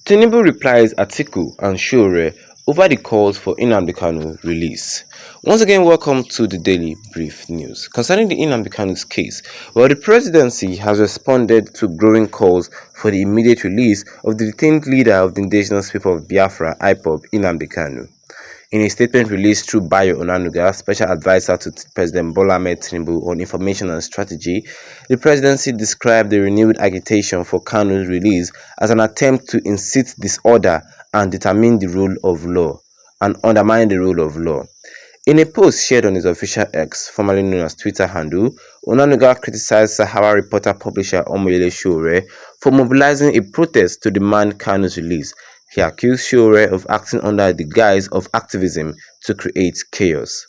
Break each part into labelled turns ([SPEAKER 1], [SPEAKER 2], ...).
[SPEAKER 1] Tinubu replies Atiku and Sowore over the calls for Nnamdi Kanu release. Once again, welcome to the Daily Brief News. Concerning the Nnamdi Kanu's case, the presidency has responded to growing calls for the immediate release of the detained leader of the indigenous people of Biafra, IPOB, Nnamdi Kanu. In a statement released through Bayo Onanuga, special advisor to President Bola Ahmed Tinubu on information and strategy, the presidency described the renewed agitation for Kanu's release as an attempt to incite disorder and determine the rule of law and undermine the rule of law. In a post shared on his official X, formerly known as Twitter handle, Onanuga criticized Sahara reporter publisher Omoyele Sowore for mobilizing a protest to demand Kanu's release. He accused Sowore of acting under the guise of activism to create chaos.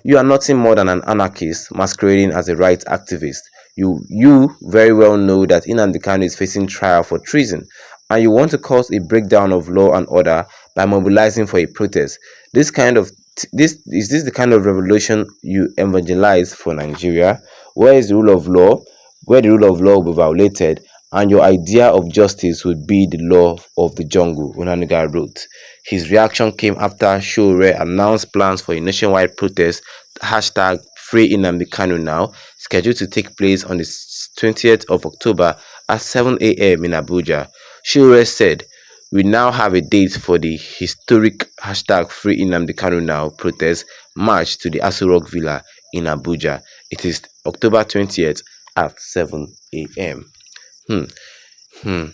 [SPEAKER 1] You are nothing more than an anarchist masquerading as a rights activist. You very well know that Nnamdi Kanu is facing trial for treason, and you want to cause a breakdown of law and order by mobilizing for a protest. This is this the kind of revolution you evangelize for Nigeria, where is the rule of law, where the rule of law will be violated, and your idea of justice would be the law of the jungle, Onanuga wrote. His reaction came after Sowore announced plans for a nationwide protest, #Free Nnamdi Kanu Now, scheduled to take place on the 20th of October at 7 a.m. in Abuja. Sowore said, "We now have a date for the historic #Free Nnamdi Kanu Now protest march to the Aso Rock Villa in Abuja. It is October 20th at 7 a.m. The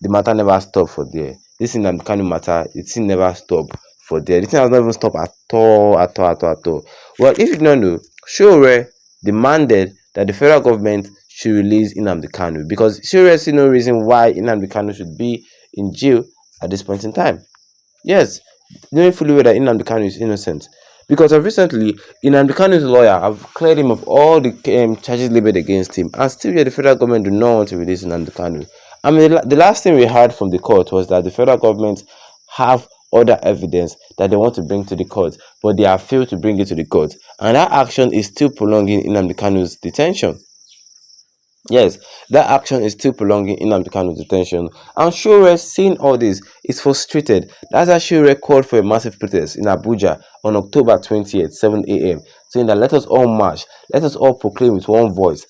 [SPEAKER 1] matter never stopped for there. This Nnamdi Kanu matter, it still never stopped for there. The thing has not even stopped at all. Well, if you don't know, Sowore demanded that the federal government should release Nnamdi Kanu because Sowore sees no reason why Nnamdi Kanu should be in jail at this point in time. Yes, knowing fully well that Nnamdi Kanu is innocent. Because of recently, Nnamdi Kanu's lawyer have cleared him of all the charges labeled against him, and still yet the federal government do not want to release Nnamdi Kanu. I mean, the last thing we heard from the court was that the federal government have other evidence that they want to bring to the court, but they have failed to bring it to the court, and that action is still prolonging Nnamdi Kanu's detention. Yes, that action is still prolonging Nnamdi Kanu's detention, and Sowore, seeing all this, is frustrated. That's why Sowore called for a massive protest in Abuja on October 20th, 7 a.m., saying that let us all march, let us all proclaim with one voice,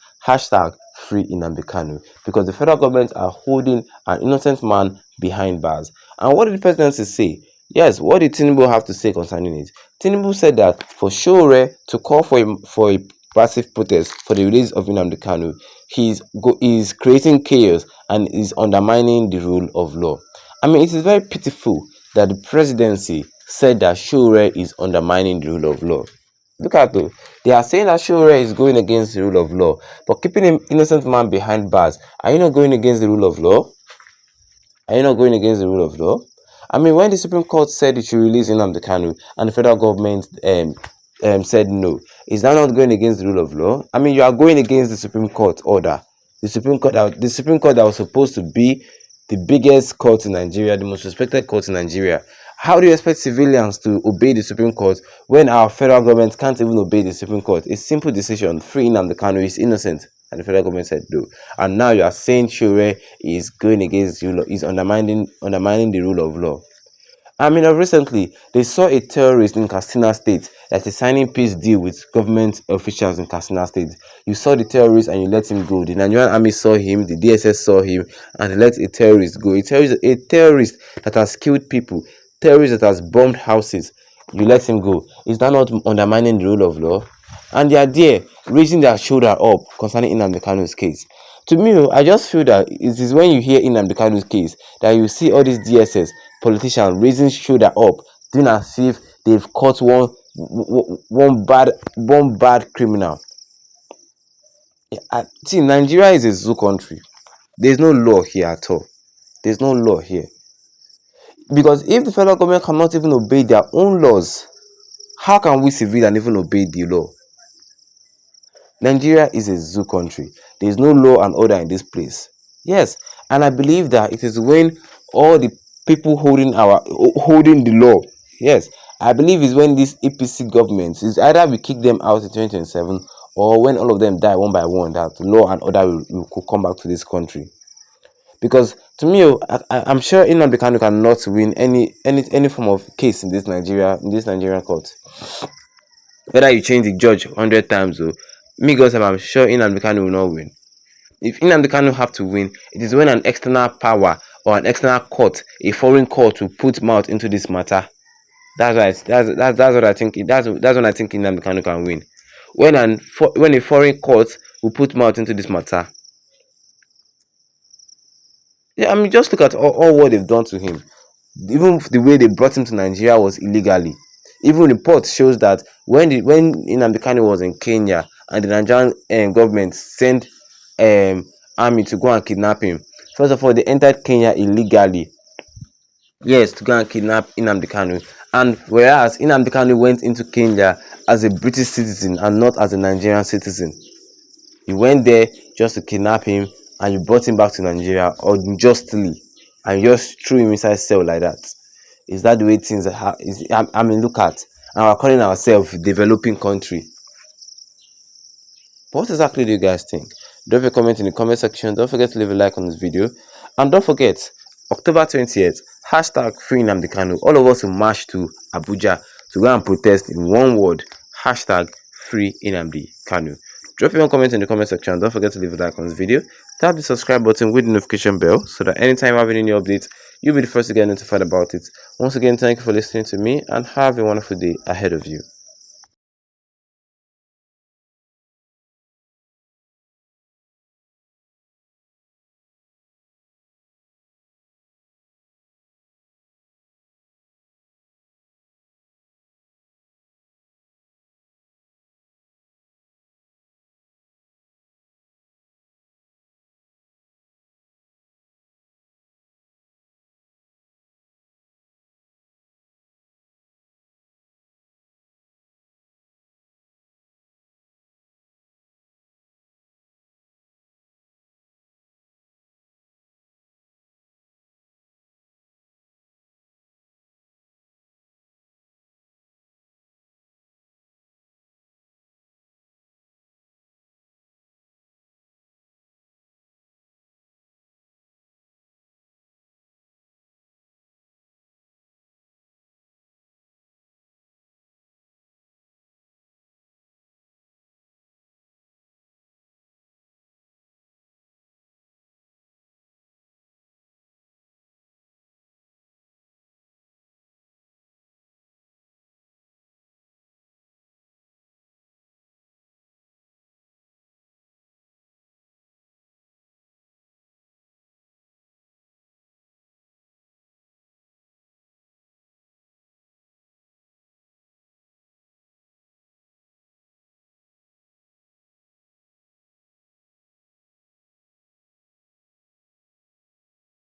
[SPEAKER 1] #Free Nnamdi Kanu, because the federal government are holding an innocent man behind bars. And what did the presidency say? Yes, what did Tinubu have to say concerning it? Tinubu said that for Sowore to call for a massive protest for the release of Nnamdi Kanu, he is creating chaos and is undermining the rule of law. I mean, it is very pitiful that the presidency said that Sowore is undermining the rule of law. Look at though, they are saying that Sowore is going against the rule of law, but keeping an innocent man behind bars, are you not going against the rule of law? Are you not going against the rule of law? I mean, when the Supreme Court said it should release Nnamdi Kanu and the federal government said no, is that not going against the rule of law? I mean, you are going against the Supreme Court order. The Supreme Court that was supposed to be the biggest court in Nigeria, the most respected court in Nigeria. How do you expect civilians to obey the Supreme Court when our federal government can't even obey the Supreme Court? A simple decision, free Nnamdi Kanu is innocent, and the federal government said no. And now you are saying Sowore is going against the law, is undermining the rule of law. I mean, recently, they saw a terrorist in Katsina State that is signing peace deal with government officials in Katsina State. You saw the terrorist and you let him go. The Nigerian army saw him, the DSS saw him, and they let a terrorist go. A terrorist that has killed people, terrorist that has bombed houses, you let him go. Is that not undermining the rule of law? And they are there, raising their shoulder up concerning Nnamdi Kanu's case. To me, I just feel that it is when you hear Nnamdi Kanu's case that you see all these DSS politicians raising shoulder up, doing as if they've caught one bad criminal. See, Nigeria is a zoo country. There's no law here at all. There's no law here. Because if the federal government cannot even obey their own laws, how can we civilians even obey the law? Nigeria is a zoo country. There is no law and order in this place. Yes, and I believe that it is when all the people holding the law, yes, I believe it's when these APC governments is either we kick them out in 2027 or when all of them die one by one, that law and order will come back to this country. Because to me, I'm sure Nnamdi Kanu cannot win any form of case in this Nigerian court. Whether you change the judge 100 times, me God, I'm sure Nnamdi Kanu will not win. If Nnamdi Kanu have to win, it is when an external power or an external court, a foreign court, will put mouth into this matter. That's right. That's what I think. That's when I think Nnamdi Kanu can win. When a foreign court will put mouth into this matter. Yeah, I mean, just look at all what they've done to him. Even the way they brought him to Nigeria was illegally. Even report shows that when Nnamdi Kanu was in Kenya and the Nigerian government sent army to go and kidnap him. First of all, they entered Kenya illegally. Yes, to go and kidnap Nnamdi Kanu. And whereas Nnamdi Kanu went into Kenya as a British citizen and not as a Nigerian citizen. You went there just to kidnap him and you brought him back to Nigeria unjustly and you just threw him inside cell like that. Is that the way things are? I mean, look at, and we're calling ourselves developing country. What exactly do you guys think? Drop a comment in the comment section. Don't forget to leave a like on this video. And don't forget, October 20th, hashtag free Nnamdi Kanu. All of us will march to Abuja to go and protest in one word. Hashtag free Nnamdi Kanu. Drop your comment in the comment section. Don't forget to leave a like on this video. Tap the subscribe button with the notification bell so that anytime I have any new updates, you'll be the first to get notified about it. Once again, thank you for listening to me and have a wonderful day ahead of you.